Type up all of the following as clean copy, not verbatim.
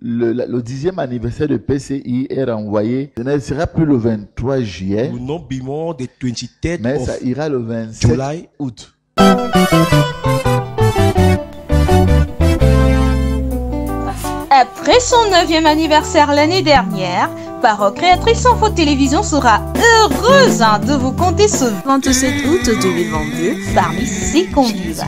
le 10e anniversaire de PCI est renvoyé. Ce ne sera plus le 23 juillet, will not be more the 23rd mais ça of ira le 27 July. août. Après son 9e anniversaire l'année dernière, Parole Créatrice Info Télévision sera heureuse de vous compter ce 27 août 2022 parmi ses convives.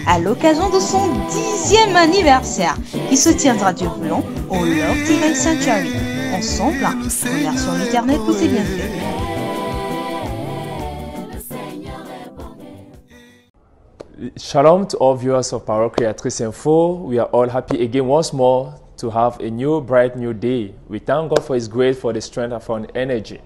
À l'occasion de son 10e anniversaire qui se tiendra du Blanc au Love Divine Sanctuary. Ensemble, remercions l'Éternel pour ses bienfaits. Shalom to all viewers of Parole Créatrice Info. We are all happy again once more to have a new, bright new day. We thank God for His grace, for the strength of our energy.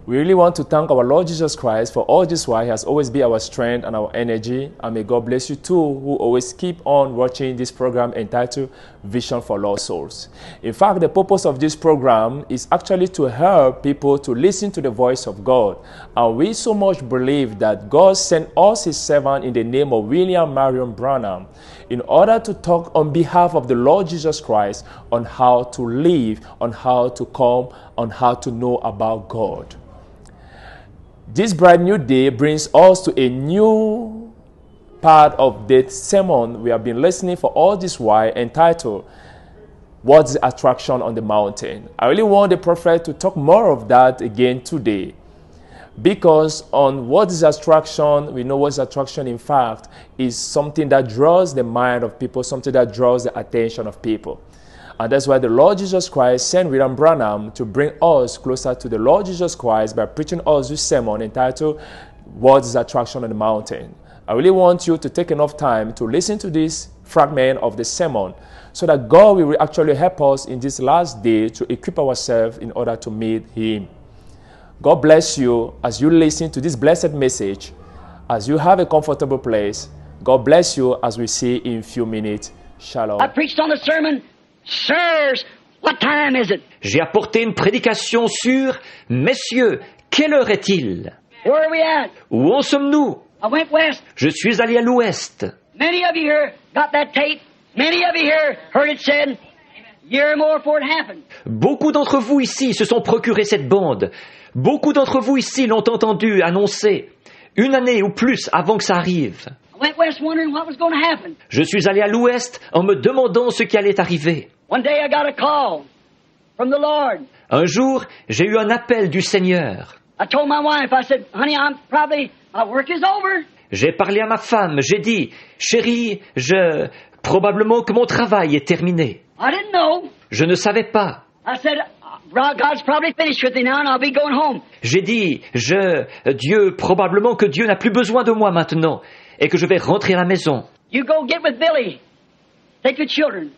We really want to thank our Lord Jesus Christ for all this while He has always been our strength and our energy. And may God bless you too, who always keep on watching this program entitled Vision for Lost Souls. In fact, the purpose of this program is actually to help people to listen to the voice of God. And we so much believe that God sent us His servant in the name of William Marion Branham in order to talk on behalf of the Lord Jesus Christ on how to live, on how to come, on how to know about God. This bright new day brings us to a new part of the sermon we have been listening for all this while, entitled, What's the Attraction on the Mountain? I really want the prophet to talk more of that again today. Because on what is attraction, we know what is attraction in fact is something that draws the mind of people, something that draws the attention of people. And that's why the Lord Jesus Christ sent William Branham to bring us closer to the Lord Jesus Christ by preaching us this sermon entitled, What is Attraction on the Mountain? I really want you to take enough time to listen to this fragment of the sermon so that God will actually help us in this last day to equip ourselves in order to meet Him. God bless you as you listen to this blessed message, as you have a comfortable place. God bless you as we see in a few minutes. Shalom. I preached on the sermon. Sirs, what time is it? J'ai apporté une prédication sur « Messieurs, quelle heure est-il » Where are we at? Où en sommes-nous? I went west. Je suis allé à l'ouest. Many of you here got that tape. Many of you here heard it said, year or more before it happened. Beaucoup d'entre vous ici se sont procurés cette bande. Beaucoup d'entre vous ici l'ont entendu annoncer. Une année ou plus avant que ça arrive. I went west wondering what was going to happen. Je suis allé à l'ouest en me demandant ce qui allait arriver. One day I got a call from the Lord. Un jour, j'ai eu un appel du Seigneur. I told my wife, I said, honey, my work is over. J'ai parlé à ma femme, j'ai dit, chérie, probablement que mon travail est terminé. I didn't know. Je ne savais pas. I said, God's probably finished with me now and I'll be going home. J'ai dit, probablement que Dieu n'a plus besoin de moi maintenant et que je vais rentrer à la maison. You go get with Billy. Take the children.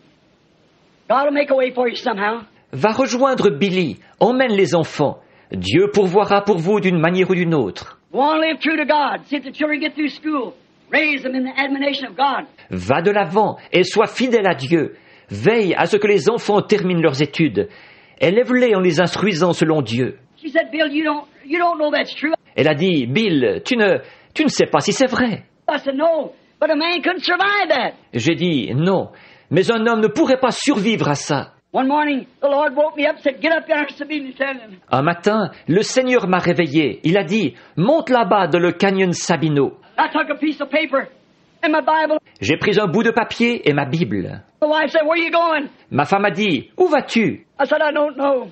God will make a way for you somehow. Va rejoindre Billy, emmène les enfants. Dieu pourvoira pour vous d'une manière ou d'une autre. Go on, live true to God. See if the children get through school. Raise them in the admonition of God. Va de l'avant et sois fidèle à Dieu. Veille à ce que les enfants terminent leurs études. Élève-les en les instruisant selon Dieu. She said, Bill, you don't know that's true. Elle a dit, Bill, tu ne sais pas si c'est vrai. I said, no, but a man couldn't survive that. J'ai dit, non, mais un homme ne pourrait pas survivre à ça. One morning, the Lord woke me up and said, get up there, Sabine. Un matin, le Seigneur m'a réveillé. Il a dit, monte là-bas dans le canyon Sabino. I took a piece of paper and my Bible. J'ai pris un bout de papier et ma Bible. My wife said, where are you going? Ma femme a dit, où vas-tu? I said, I don't know.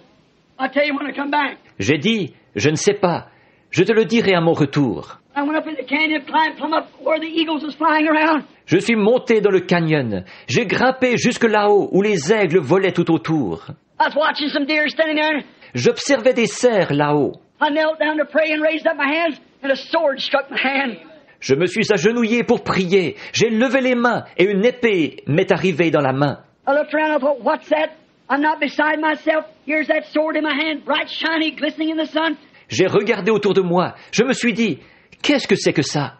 I'll tell you when I come back. J'ai dit, je ne sais pas. Je te le dirai à mon retour. I went up in the canyon, climbed plumb up where the eagles was flying around. Je suis monté dans le canyon. J'ai grimpé jusque là-haut où les aigles volaient tout autour. I was watching some deer standing there. J'observais des cerfs là-haut. I knelt down to pray and raised up my hands, and a sword struck my hand. Je me suis agenouillé pour prier. J'ai levé les mains et une épée m'est arrivée dans la main. I looked around and I thought, what's that? I'm not beside myself. Here's that sword in my hand, bright, shiny, glistening in the sun. J'ai regardé autour de moi. Je me suis dit, qu'est-ce que c'est que ça?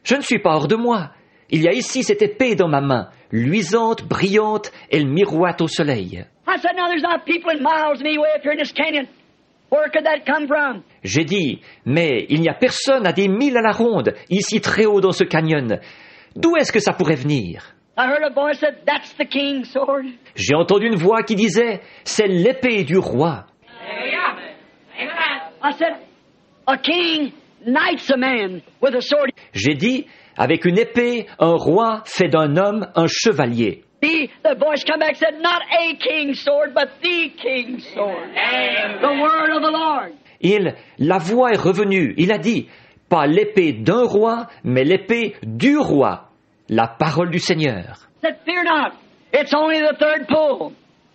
Je ne suis pas hors de moi. Il y a ici cette épée dans ma main, luisante, brillante, elle miroite au soleil. I said, now there's not people in miles of me way up here in this canyon. Where could that come from? J'ai dit, mais il n'y a personne à des milles à la ronde, ici très haut dans ce canyon. D'où est-ce que ça pourrait venir? I heard a voice said, "That's the king's sword." J'ai entendu une voix qui disait, c'est l'épée du roi. I said, "A king knights a man with a sword." J'ai dit, avec une épée, un roi fait d'un homme un chevalier. The voice come back and said, "Not a king's sword, but the king's sword." The word of the Lord. La voix est revenue. Il a dit, pas l'épée d'un roi, mais l'épée du roi. La parole du Seigneur. Said, "Fear not. It's only the third pull.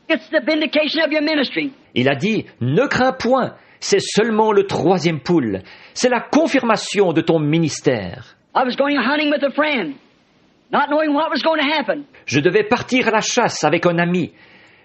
It's the vindication of your ministry." Il a dit, ne crains point, c'est seulement le troisième poule. C'est la confirmation de ton ministère. I was going hunting with a friend, not knowing what was going to happen. Je devais partir à la chasse avec un ami.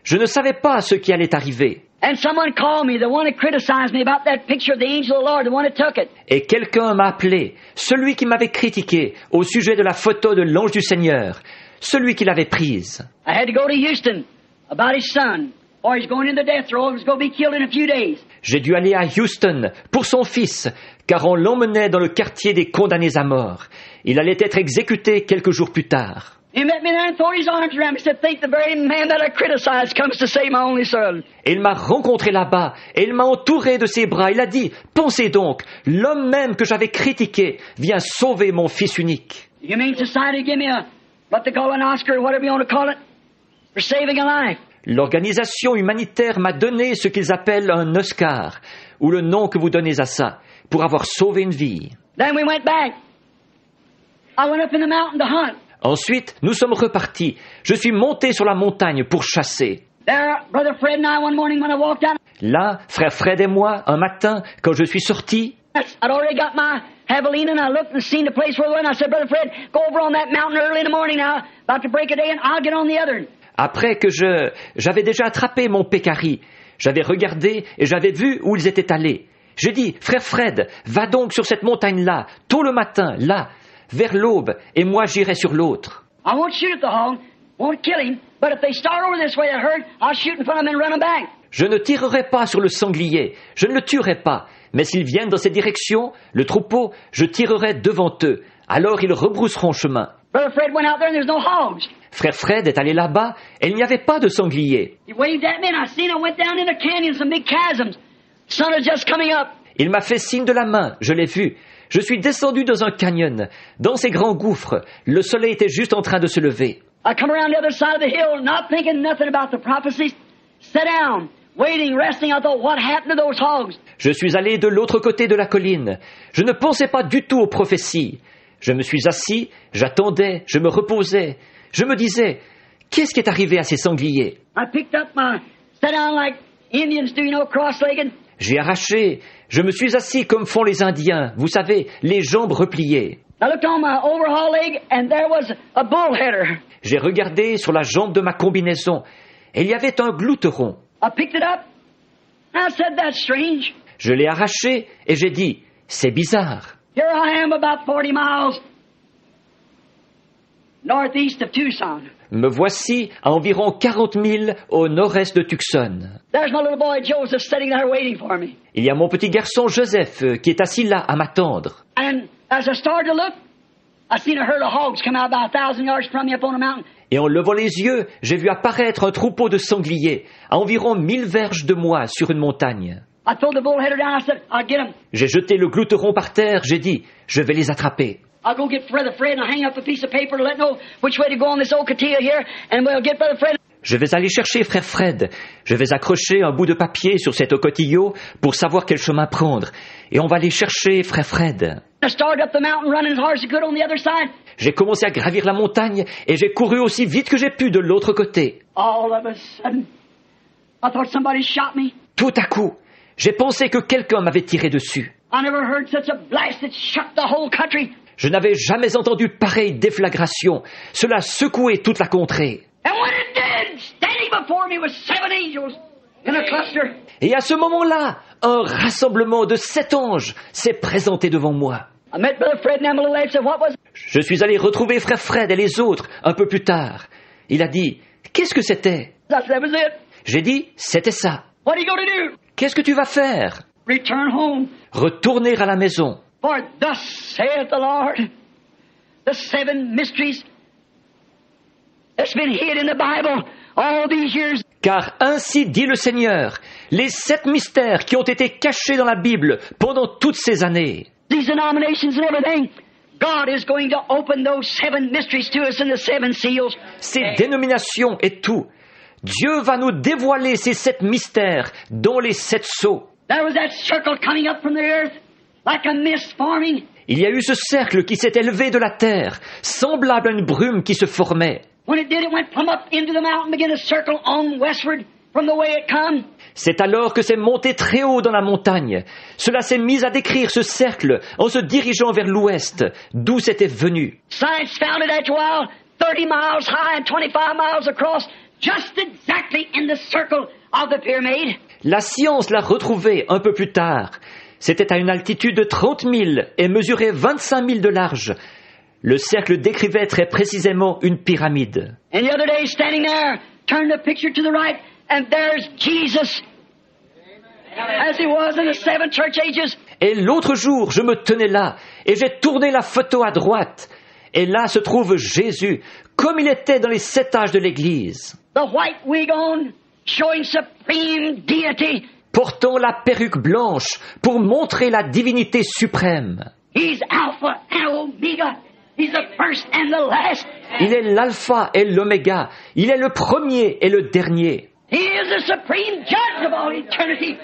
Je ne savais pas ce qui allait arriver. And someone called me, the one who criticized me about that picture of the angel of the Lord, the one who took it. Et quelqu'un m'a appelé, celui qui m'avait critiqué au sujet de la photo de l'ange du Seigneur, celui qui l'avait prise. I had to go to Houston about his son, or he's going into death row, he's going to be killed in a few days. J'ai dû aller à Houston pour son fils, car on l'emmenait dans le quartier des condamnés à mort. Il allait être exécuté quelques jours plus tard. He met me there and threw his arms around me. He said, "Think the very man that I criticized comes to save my only son." Et il m'a rencontré là-bas, et il m'a entouré de ses bras. Il a dit, pensez donc, l'homme même que j'avais critiqué vient sauver mon fils unique. You mean society give me what they call an Oscar, or whatever you want to call it, for saving a life? L'organisation humanitaire m'a donné ce qu'ils appellent un Oscar, ou le nom que vous donnez à ça, pour avoir sauvé une vie. Then we went back. I went up in the mountain to hunt. Ensuite, nous sommes repartis. Je suis monté sur la montagne pour chasser. There, Brother Fred and I, one morning when I walked down, Là, frère Fred et moi, un matin, quand je suis sorti, I'd already got my javelin and I looked and seen the place where we went. I said, "Brother Fred, go over on that mountain early in the morning now, about to break a day, and I'll get on the other." après que j'avais déjà attrapé mon pécari, j'avais regardé et j'avais vu où ils étaient allés. J'ai dit, frère Fred, va donc sur cette montagne-là, tôt le matin, là, vers l'aube, et moi j'irai sur l'autre. I won't shoot at the hog, won't kill him, but if they start over this way, I heard, I'll shoot in front of them and run them back. Je ne tirerai pas sur le sanglier, je ne le tuerai pas, mais s'ils viennent dans cette direction, le troupeau, je tirerai devant eux. Alors ils rebrousseront chemin. Brother Fred went out there and there's no hogs. Frère Fred est allé là-bas et il n'y avait pas de sanglier. He waved at me and I seen I went down in a canyon, some big chasms. Sun is just coming up. Il m'a fait signe de la main, je l'ai vu. Je suis descendu dans un canyon. Dans ces grands gouffres, le soleil était juste en train de se lever. I come around the other side of the hill, not thinking nothing about the prophecies. Sat down, waiting, resting. I thought, what happened to those hogs? Je suis allé de l'autre côté de la colline. Je ne pensais pas du tout aux prophéties. Je me suis assis, j'attendais, je me reposais. Je me disais, qu'est-ce qui est arrivé à ces sangliers? I picked up my, sat down like Indians do, you know, cross-legged. J'ai arraché, je me suis assis comme font les Indiens, vous savez, les jambes repliées. I looked on my overhaul leg and there was a bullheader. J'ai regardé sur la jambe de ma combinaison et il y avait un glouteron. I picked it up and I said, that's strange. Je l'ai arraché et j'ai dit, c'est bizarre. Here I am about 40 miles northeast of Tucson. Me voici à environ 40 000 au nord-est de Tucson. There's my little boy Joseph sitting there waiting for me. Il y a mon petit garçon Joseph qui est assis là à m'attendre. And as I started to look, I seen a herd of hogs come out about 1,000 yards from me up on the mountain. Et en levant les yeux, j'ai vu apparaître un troupeau de sangliers à environ 1000 verges de moi sur une montagne. I threw the bullheader down. I said, I'll get him. J'ai jeté le glouteron par terre, j'ai dit, je vais les attraper. I'll go get Brother Fred and I'll hang up a piece of paper to let know which way to go on this old catilla here, and we'll get Brother Fred. Je vais aller chercher frère Fred. Je vais accrocher un bout de papier sur cet ocotillo pour savoir quel chemin prendre. Et on va aller chercher frère Fred. I started up the mountain running as hard as I could on the other side. J'ai commencé à gravir la montagne et j'ai couru aussi vite que j'ai pu de l'autre côté. All of a sudden, I thought somebody shot me. Tout à coup, j'ai pensé que quelqu'un m'avait tiré dessus. I never heard such a blast that shook the whole country. Je n'avais jamais entendu pareille déflagration. Cela secouait toute la contrée. And when it did, standing before me was 7 angels in a cluster. Et à ce moment-là, un rassemblement de 7 anges s'est présenté devant moi. I met Brother Fred and Emily and said, what was it? Je suis allé retrouver frère Fred et les autres un peu plus tard. Il a dit, qu'est-ce que c'était? I said, that was it. J'ai dit, c'était ça. What are you going to do? Qu'est-ce que tu vas faire? Return home. Retourner à la maison. For thus saith the Lord, the 7 mysteries that's been hid in the Bible all these years. Car ainsi dit le Seigneur, les 7 mystères qui ont été cachés dans la Bible pendant toutes ces années. These denominations and everything, God is going to open those 7 mysteries to us in the 7 seals. Ces dénominations et tout. Dieu va nous dévoiler ces 7 mystères dans les 7 sceaux. There was that circle coming up from the earth like a mist forming. Il y a eu ce cercle qui s'est élevé de la terre, semblable à une brume qui se formait. When it did, it went plumb up into the mountain, began to circle on westward from the way it come. C'est alors que c'est monté très haut dans la montagne. Cela s'est mis à décrire ce cercle en se dirigeant vers l'ouest, d'où c'était venu. Science found it after a while, 30 miles high and 25 miles across, just exactly in the circle of the pyramid. La science l'a retrouvé un peu plus tard. C'était à une altitude de 30 000 et mesurait 25 000 de large. Le cercle décrivait très précisément une pyramide. And the other day, standing there, turn the picture to the right, and there's Jesus, as he was in the 7 church ages. Et l'autre jour, je me tenais là, et j'ai tourné la photo à droite. Et là se trouve Jésus, comme il était dans les 7 âges de l'Église. The white wig on, showing supreme deity. Portant la perruque blanche pour montrer la divinité suprême. He's Alpha and Omega. He's the first and the last. Il est l'alpha et l'oméga. Il est le premier et le dernier. He is the supreme judge of all eternity.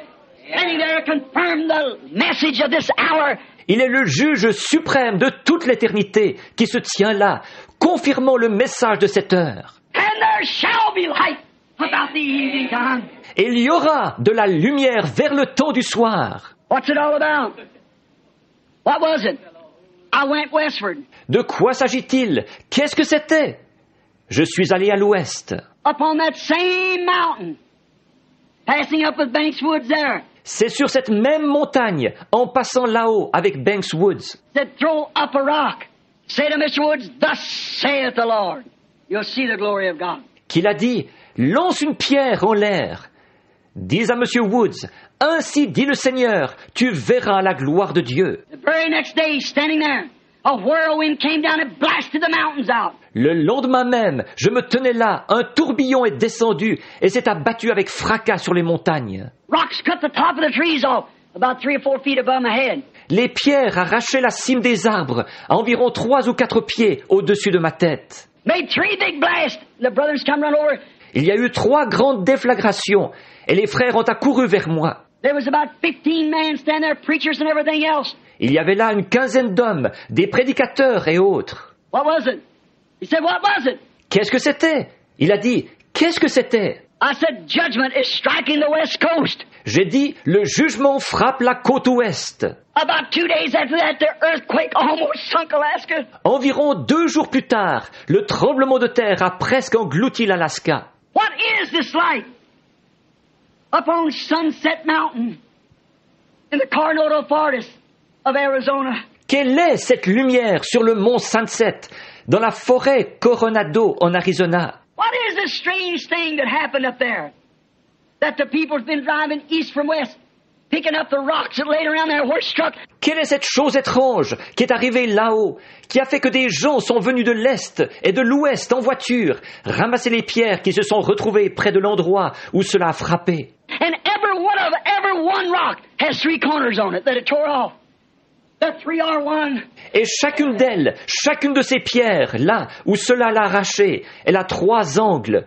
Standing there to confirm the message of this hour. Il est le juge suprême de toute l'éternité qui se tient là, confirmant le message de cette heure. And there shall be light about the evening time. Et il y aura de la lumière vers le temps du soir. What's it all about? What was it? I went westward. De quoi s'agit-il? Qu'est-ce que c'était? Je suis allé à l'ouest. Upon that same mountain, passing up with Banks Woods there. C'est sur cette même montagne, en passant là-haut avec Banks Woods. Said, throw up a rock. Say to Mr. Woods, thus saith the Lord. You'll see the glory of God. Qu'il a dit, lance une pierre en l'air. Dis à Monsieur Woods, ainsi dit le Seigneur, tu verras la gloire de Dieu. The very next day, standing there, a whirlwind came down and blasted the mountains out. Le lendemain même, je me tenais là, un tourbillon est descendu et s'est abattu avec fracas sur les montagnes. Rocks cut the top of the trees off, about 3 or 4 feet above my head. Les pierres arrachaient la cime des arbres, à environ 3 ou 4 pieds au-dessus de ma tête. Made 3 big blasts. The brothers come run over. Il y a eu 3 grandes déflagrations et les frères ont accouru vers moi. There was about 15 men standing there, preachers and everything else. Il y avait là une quinzaine d'hommes, des prédicateurs et autres. What was it? He said, what was it? Qu'est-ce que c'était? Il a dit, qu'est-ce que c'était? I said, judgment is striking the west coast. J'ai dit, le jugement frappe la côte ouest. About 2 days after that, the earthquake almost sunk Alaska. Environ 2 jours plus tard, le tremblement de terre a presque englouti l'Alaska. What is this light? Up on Sunset Mountain in the Coronado Forest of Arizona. Quelle est cette lumière sur le mont Sunset, dans la forêt Coronado en Arizona? What is this strange thing that happened up there? That the people's been driving east from west, picking up the rocks that laid around their horse truck. Quelle est cette chose étrange qui est arrivée là-haut, qui a fait que des gens sont venus de l'est et de l'ouest en voiture, ramasser les pierres qui se sont retrouvées près de l'endroit où cela a frappé? And every one rock has 3 corners on it that it tore off. The 3 are one. Et chacune d'elles, chacune de ces pierres, là où cela l'a arraché, elle a 3 angles.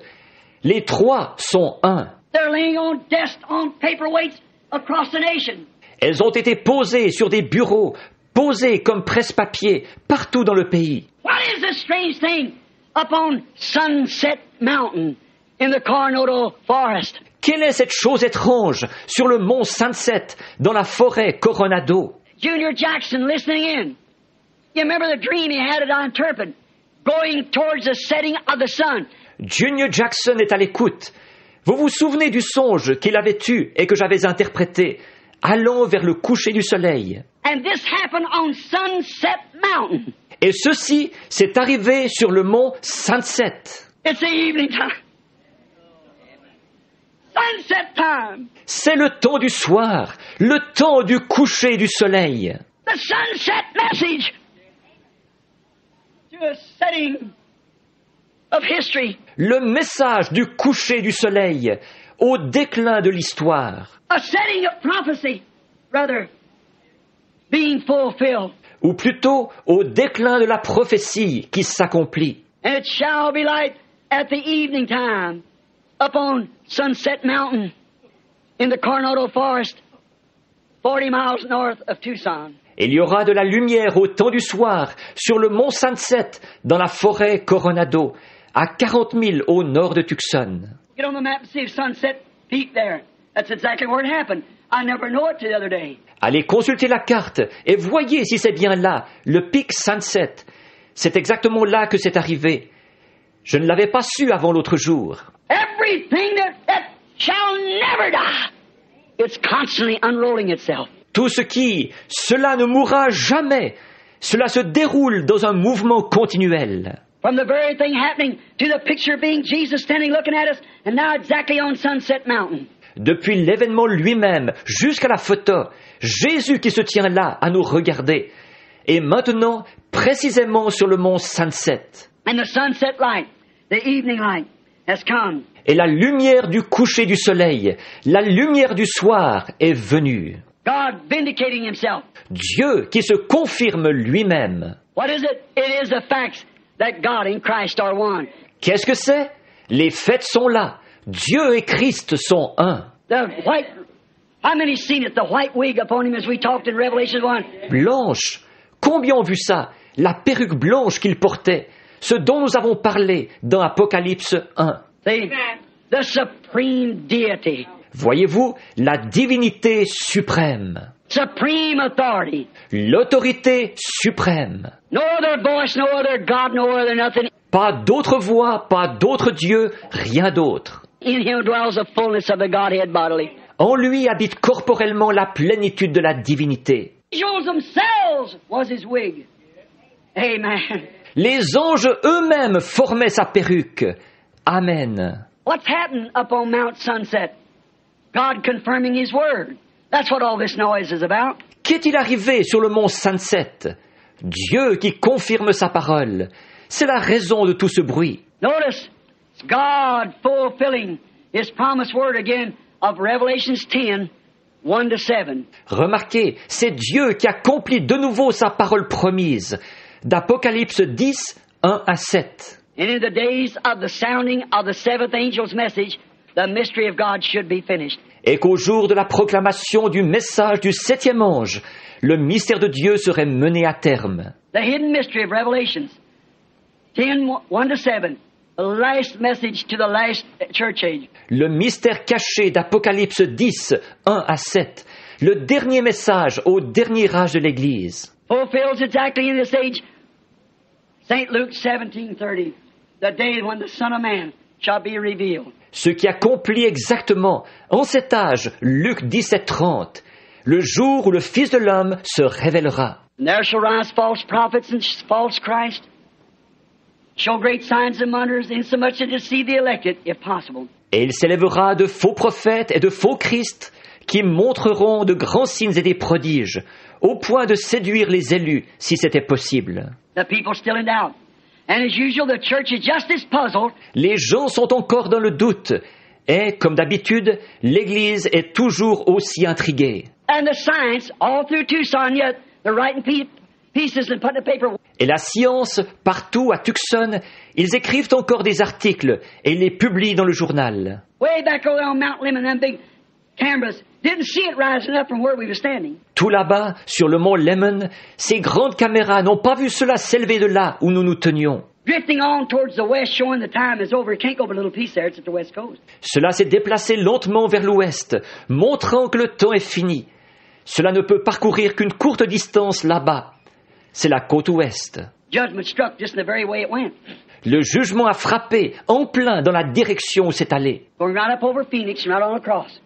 Les 3 sont un. They're laying on desks on paperweights across the nation. Elles ont été posées sur des bureaux, posées comme presse-papier, partout dans le pays. What is this strange thing up on Sunset Mountain in the Coronado Forest? Quelle est cette chose étrange sur le mont Sunset, dans la forêt Coronado? Junior Jackson listening in. You remember the dream he had at Antwerpen, going towards the setting of the sun. Junior Jackson est à l'écoute. Vous vous souvenez du songe qu'il avait eu et que j'avais interprété, allant vers le coucher du soleil. And this happened on Sunset Mountain. Et ceci s'est arrivé sur le mont Sunset. It's the evening time. Sunset time. C'est le temps du soir, le temps du coucher du soleil. The sunset message to a setting of history. Le message du coucher du soleil au déclin de l'histoire. A setting of prophecy, rather, being fulfilled. Ou plutôt au déclin de la prophétie qui s'accomplit. And it shall be light at the evening time upon Sunset Mountain in the Coronado Forest, 40 miles north of Tucson. Et il y aura de la lumière au temps du soir sur le mont Sunset dans la forêt Coronado, à 40 000 au nord de Tucson. Get on the map and see if Sunset Peak there. That's exactly where it happened. I never knew it till the other day. Allez consulter la carte et voyez si c'est bien là, le pic Sunset. C'est exactement là que c'est arrivé. Je ne l'avais pas su avant l'autre jour. Everything that shall never die, it's constantly unrolling itself. Tout ce qui, cela ne mourra jamais. Cela se déroule dans un mouvement continuel. From the very thing happening to the picture being Jesus standing looking at us, and now exactly on Sunset Mountain. Depuis l'événement lui-même jusqu'à la photo, Jésus qui se tient là à nous regarder. Et maintenant, précisément sur le mont Sunset. And the sunset light, the evening light, has come. Et la lumière du coucher du soleil, la lumière du soir est venue. God vindicating himself. Dieu qui se confirme lui-même. What is it? It is the facts that God and Christ are one. Qu'est-ce que c'est? Les faits sont là. Dieu et Christ sont un. The white, how many seen it? The white wig upon him as we talked in Revelation 1. Blanche. Combien ont vu ça? La perruque blanche qu'il portait. Ce dont nous avons parlé dans Apocalypse 1. The supreme deity. Voyez-vous, la divinité suprême. Supreme authority. L'autorité suprême. No other voice, no other God, no other nothing. Pas d'autre voix, pas d'autre Dieu, rien d'autre. In him dwells the fullness of the Godhead bodily. En lui habite corporellement la plénitude de la divinité. Angels themselves was his wig. Amen. Les anges eux-mêmes formaient sa perruque. Amen. What's happened up on Mount Sunset? God confirming his word. That's what all this noise is about. Qu'est-il arrivé sur le mont Sunset? Dieu qui confirme sa parole. C'est la raison de tout ce bruit. Notice, it's God fulfilling his promised word again of Revelations 10, 1-7. Remarquez, c'est Dieu qui accomplit de nouveau sa parole promise. D'Apocalypse 10, 1-7. And in the days of the sounding of the seventh angel's message, the mystery of God should be finished. Et qu'au jour de la proclamation du message du septième ange, le mystère de Dieu serait mené à terme. The hidden mystery of Revelations 10, 1-7, the last message to the last church age. Le mystère caché d'Apocalypse 10, 1-7, le dernier message au dernier âge de l'Église. Fulfills exactly in this age, St. Luke 17:30, the day when the Son of Man shall be revealed. Ce qui accomplit exactement en cet âge, Luc 17:30, le jour où le Fils de l'homme se révélera. And there shall rise false prophets and false Christ, show great signs and wonders, insomuch to deceive the elected, if possible. Et il s'élèvera de faux prophètes et de faux Christ qui montreront de grands signes et des prodiges, au point de séduire les élus, si c'était possible. The people still in doubt. And as usual, the church is just as puzzled. Les gens sont encore dans le doute. Et, comme d'habitude, l'Église est toujours aussi intriguée. And the science, all through Tucson, yet they're writing pieces and putting the paper. Et la science, partout à Tucson, ils écrivent encore des articles et ils les publient dans le journal. Way back over on Mount Lemmon, them big cameras didn't see it rising up from where we were standing. Tout là-bas, sur le mont Lemmon, ces grandes caméras n'ont pas vu cela s'élever de là où nous nous tenions. Drifting on towards the west, showing the time is over. It can't go over a little piece there. It's at the west coast. Cela s'est déplacé lentement vers l'ouest, montrant que le temps est fini. Cela ne peut parcourir qu'une courte distance là-bas. C'est la côte ouest. Judgment struck just in the very way it went. Le jugement a frappé en plein dans la direction où c'est allé. Going right up over Phoenix and right on across.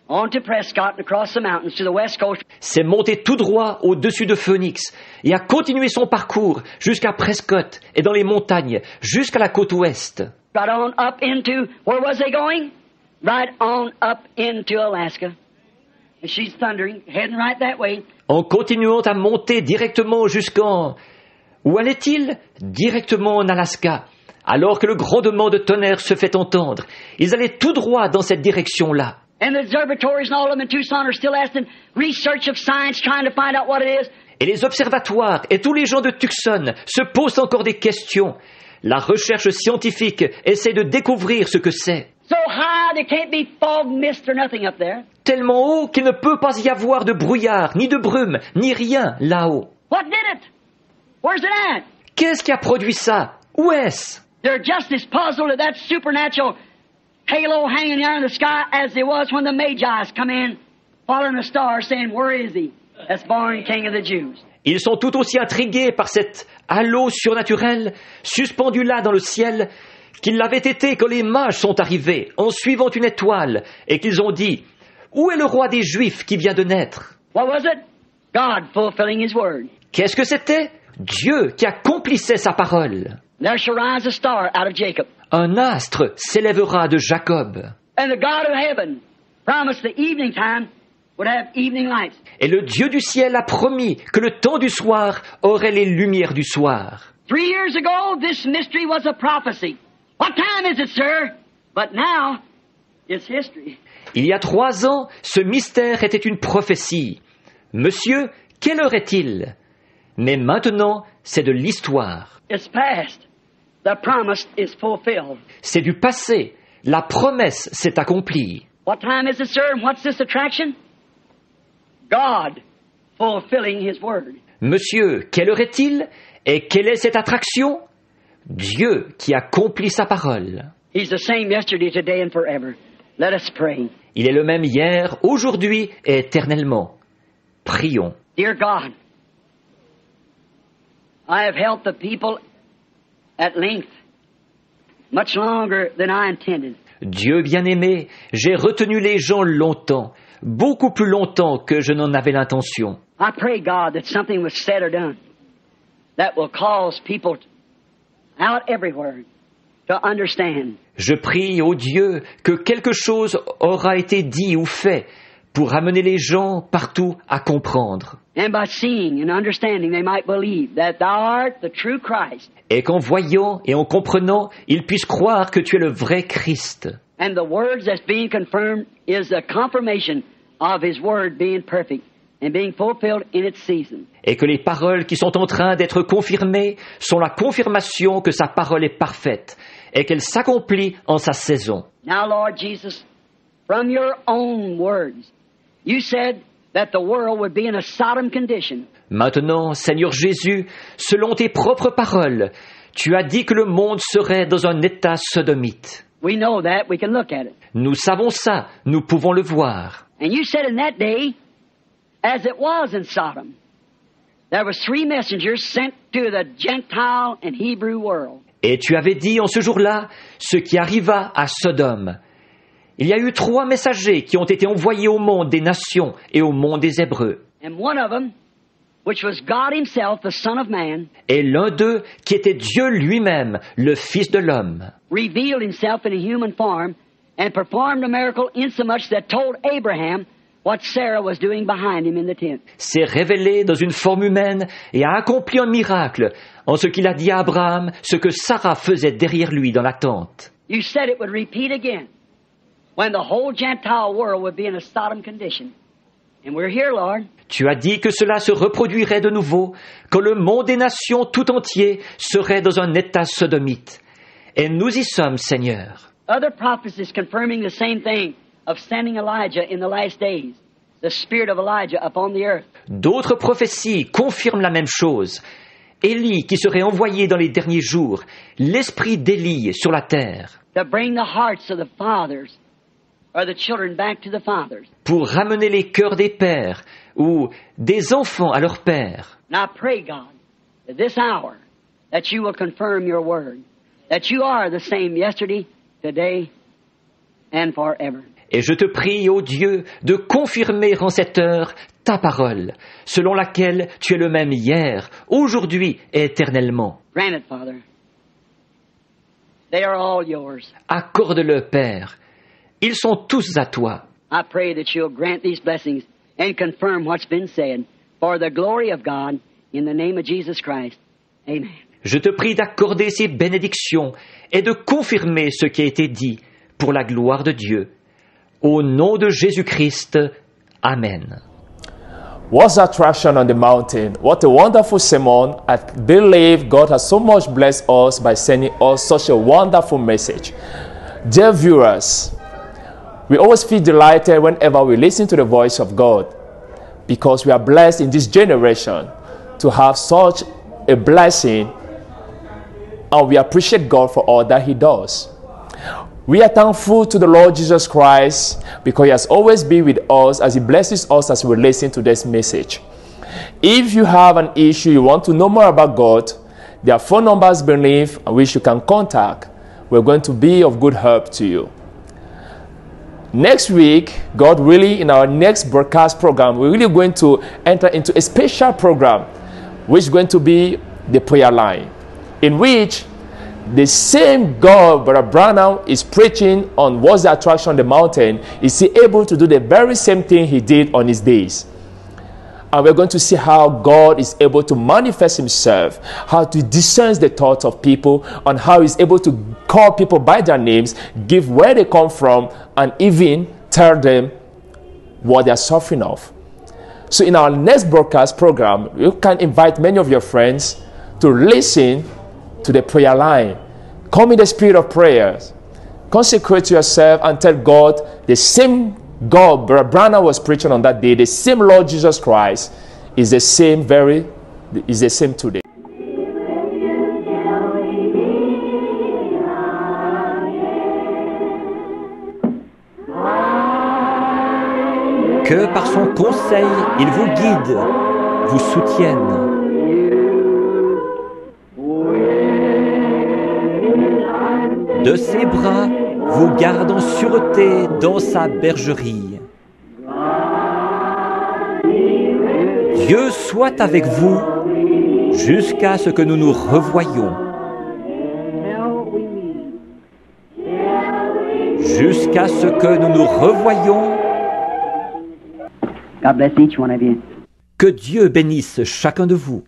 On to Prescott and across the mountains to the west coast. C'est monté tout droit au-dessus de Phoenix et a continué son parcours jusqu'à Prescott et dans les montagnes, jusqu'à la côte ouest. Right on up into, where was they going? Right on up into Alaska. And she's thundering, heading right that way. En continuant à monter directement jusqu'en... Où allait-il? Directement en Alaska, Alors que le grondement de tonnerre se fait entendre, ils allaient tout droit dans cette direction-là. And the observatories and all of them in Tucson are still asking research of science, trying to find out what it is. Et les observatoires et tous les gens de Tucson se posent encore des questions. La recherche scientifique essaie de découvrir ce que c'est. So high there can't be fog, mist or nothing up there. Tellement haut qu'il ne peut pas y avoir de brouillard, ni de brume, ni rien là-haut. What did it? Where's it at? Qu'est-ce qui a produit ça? Où est-ce? They're just as puzzled at that supernatural halo hanging there in the sky as they was when the Magi's come in, following a star, saying, "Where is he? That's born King of the Jews." Ils sont tout aussi intrigués par cet halo surnaturel suspendu là dans le ciel qu'ils l'avaient été quand les mages sont arrivés en suivant une étoile et qu'ils ont dit « Où est le roi des Juifs qui vient de naître ?» What was it? God fulfilling His word. Qu'est-ce que c'était? Dieu qui accomplissait sa parole. There shall rise a star out of Jacob. Un astre s'élèvera de Jacob. And the God of heaven promised the evening time would have evening lights. Et le Dieu du ciel a promis que le temps du soir aurait les lumières du soir. 3 years ago, this mystery was a prophecy. What time is it, sir? But now, it's history. Il y a 3 ans, ce mystère était une prophétie. Monsieur, quelle heure est-il? Mais maintenant, c'est de l'histoire. It's past. The promise is fulfilled. C'est du passé. La promesse s'est accomplie. What time is it, sir? And what's this attraction? God fulfilling His word. Monsieur, quelle heure est-il? Et quelle est cette attraction? Dieu qui accomplit sa parole. He's the same yesterday, today, and forever. Let us pray. Il est le même hier, aujourd'hui et éternellement. Prions. Dear God, I have helped the people at length, much longer than I intended. Dieu bien-aimé, j'ai retenu les gens longtemps, beaucoup plus longtemps que je n'en avais l'intention. I pray, God, that something was said or done that will cause people out everywhere to understand. Je prie, ô Dieu, que quelque chose aura été dit ou fait pour amener les gens partout à comprendre. And by seeing and understanding, they might believe that Thou art the true Christ. Et qu'en voyant et en comprenant, ils puissent croire que tu es le vrai Christ. And the words that's being confirmed is a confirmation of His word being perfect and being fulfilled in its season. Et que les paroles qui sont en train d'être confirmées sont la confirmation que sa parole est parfaite et qu'elle s'accomplit en sa saison. Now, Lord Jesus, from your own words, you said that the world would be in a Sodom condition. Maintenant, Seigneur Jésus, selon tes propres paroles, tu as dit que le monde serait dans un état sodomite. We know that. We can look at it. Nous savons ça, nous pouvons le voir. And you said in that day, as it was in Sodom, there was 3 messengers sent to the Gentile and Hebrew world. Et tu avais dit en ce jour-là ce qui arriva à Sodome. Il y a eu 3 messagers qui ont été envoyés au monde des nations et au monde des Hébreux. And one of them, which was God Himself, the Son of Man, Et l'un d'eux, qui était Dieu lui-même, le Fils de l'homme, revealed Himself in a human form and performed a miracle insomuch that told Abraham what Sarah was doing behind him in the tent. s'est révélé dans une forme humaine et a accompli un miracle en ce qu'il a dit à Abraham ce que Sarah faisait derrière lui dans la tente. You said it would repeat again when the whole Gentile world would be in a Sodom condition. And we're here, Lord. Tu as dit que cela se reproduirait de nouveau quand le monde des nations tout entier serait dans un état sodomite. Et nous y sommes, Seigneur. Other prophecies confirming the same thing of sending Elijah in the last days, the spirit of Elijah upon the earth. D'autres prophéties confirment la même chose. Élie qui serait envoyé dans les derniers jours, l'esprit d'Élie sur la terre, To bring the hearts of the fathers or the children back to the fathers. pour ramener les cœurs des pères ou des enfants à leurs pères. And I pray, God, that this hour, that you will confirm your word, that you are the same yesterday, today, and forever. Et je te prie, ô Dieu, de confirmer en cette heure ta parole, selon laquelle tu es le même hier, aujourd'hui et éternellement. Grant it, Father. They are all yours. Accorde-le, Père. Ils sont tous à toi. I pray that you'll grant these blessings and confirm what's been said for the glory of God in the name of Jesus Christ. Amen. Je te prie d'accorder ces bénédictions et de confirmer ce qui a été dit pour la gloire de Dieu. Au nom de Jésus-Christ, Amen. What's attraction on the mountain? What a wonderful sermon. I believe God has so much blessed us by sending us such a wonderful message. Dear viewers, we always feel delighted whenever we listen to the voice of God, because we are blessed in this generation to have such a blessing, and we appreciate God for all that He does. We are thankful to the Lord Jesus Christ because He has always been with us as He blesses us as we listen to this message. If you have an issue, you want to know more about God, there are phone numbers beneath which you can contact. We're going to be of good help to you. Next week, God willing, in our next broadcast program, we're really going to enter into a special program which is going to be the prayer line, in which the same God Brother Branham is preaching on what's the attraction on the mountain. Is he able to do the very same thing he did on his days? And we're going to see how God is able to manifest Himself, how to discern the thoughts of people, and how He's able to call people by their names, give where they come from, and even tell them what they're suffering of. So in our next broadcast program, you can invite many of your friends to listen to the prayer line. Come in the spirit of prayers. Consecrate yourself and tell God, the same God Brother Branham was preaching on that day, the same Lord Jesus Christ is the same today. Que par son conseil, il vous guide, vous soutienne. De ses bras vous garde en sûreté dans sa bergerie. Dieu soit avec vous jusqu'à ce que nous nous revoyions. Jusqu'à ce que nous nous revoyions. God bless each one of you. Que Dieu bénisse chacun de vous.